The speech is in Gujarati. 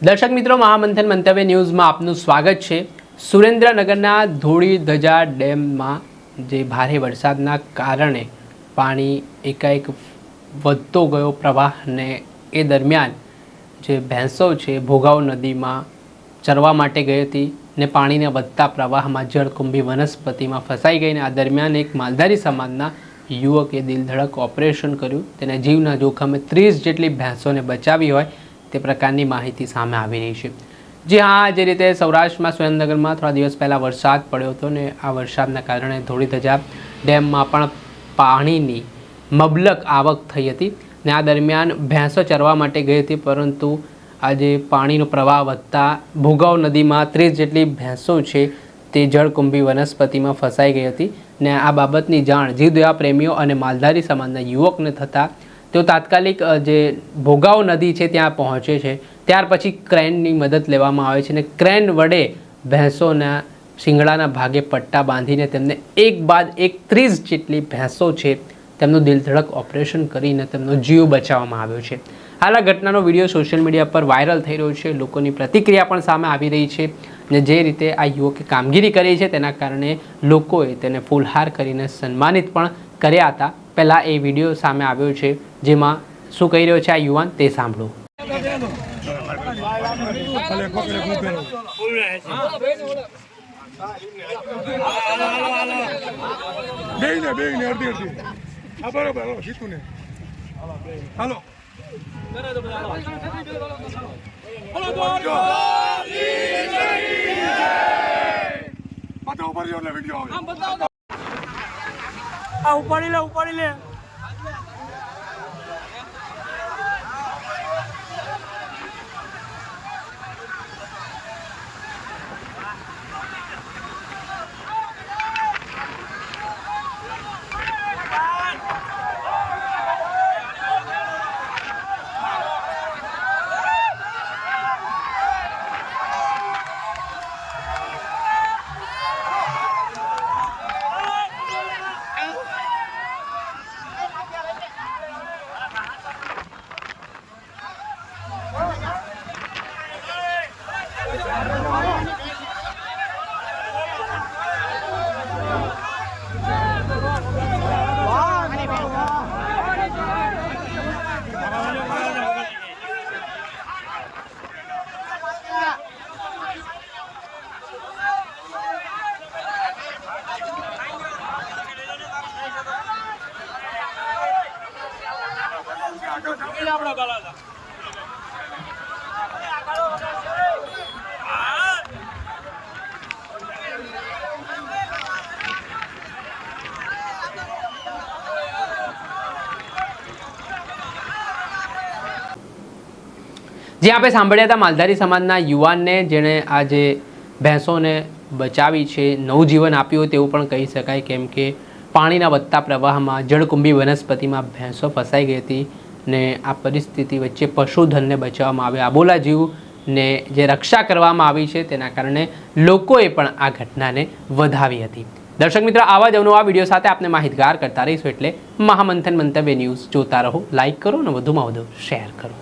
દર્શક મિત્રો, મહામંથન મંતવ્ય ન્યૂઝમાં આપનું સ્વાગત છે। સુરેન્દ્રનગરના ધોળીધજા ડેમમાં જે ભારે વરસાદના કારણે પાણી એકાએક વધતો ગયો પ્રવાહને એ દરમિયાન જે ભેંસો છે ભોગાવ નદીમાં ચરવા માટે ગઈ હતી ને પાણીના વધતા પ્રવાહમાં જળકુંભી વનસ્પતિમાં ફસાઈ ગઈને આ દરમિયાન એક માલધારી સમાજના યુવકે દિલધડક ઓપરેશન કર્યું। તેના જીવના જોખમે 30 જેટલી ભેંસોને બચાવી હોય તે પ્રકારની માહિતી સામે આવી રહી છે। જે હા, જે રીતે સૌરાષ્ટ્રમાં સુરેન્દ્રનગરમાં થોડા દિવસ પહેલાં વરસાદ પડ્યો હતો ને આ વરસાદના કારણે ધોળીધજા ડેમમાં પણ પાણીની મબલક આવક થઈ હતી ને આ દરમિયાન ભેંસો ચરવા માટે ગઈ હતી, પરંતુ આજે પાણીનો પ્રવાહ વધતા ભોગાવ નદીમાં 30 જેટલી ભેંસો છે તે જળકુંભી વનસ્પતિમાં ફસાઈ ગઈ હતી ને આ બાબતની જાણ જીવદયા પ્રેમીઓ અને માલધારી સમાજના યુવકને થતાં તેઓ તાત્કાલિક જે ભોગાવ નદી છે ત્યાં પહોંચે છે। ત્યાર પછી ક્રેનની મદદ લેવામાં આવે છે અને ક્રેન વડે ભેંસોના શિંગડાના ભાગે પટ્ટા બાંધીને તેમને એક બાદ એક 30 જેટલી ભેંસો છે તેમનું દિલધડક ઓપરેશન કરીને તેમનો જીવ બચાવવામાં આવ્યો છે। હાલ આ ઘટનાનો વિડીયો સોશિયલ મીડિયા પર વાયરલ થઈ રહ્યો છે, લોકોની પ્રતિક્રિયા પણ સામે આવી રહી છે અને જે રીતે આ યુવકે કામગીરી કરી છે તેના કારણે લોકોએ તેને ફૂલહાર કરીને સન્માનિત પણ કર્યા હતા। પહેલાં એ વિડીયો સામે આવ્યો છે, જેમાં શું કહી રહ્યો છે આ યુવાન તે સાંભળો। ઉપાડી લે જે આપણે સાંભળ્યા હતા માલધારી સમાજના યુવાનને જેણે આ જે ભેંસોને બચાવી છે, નવજીવન આપ્યું તેવું પણ કહી શકાય, કેમ કે પાણીના વધતા પ્રવાહમાં જળકુંભી વનસ્પતિમાં ભેંસો ફસાઈ ગઈ હતી ને આ પરિસ્થિતિ વચ્ચે પશુધનને બચાવવામાં આવે, આબોલા જીવને જે રક્ષા કરવામાં આવી છે તેના કારણે લોકોએ પણ આ ઘટનાને વધાવી હતી। દર્શક મિત્રો, આવા જ અવનવા વિડીયો સાથે આપને માહિતગાર કરતા રહીશું, એટલે મહામંથન મંતવ્ય ન્યૂઝ જોતા રહો, લાઇક કરો અને વધુમાં વધુ શેર કરો।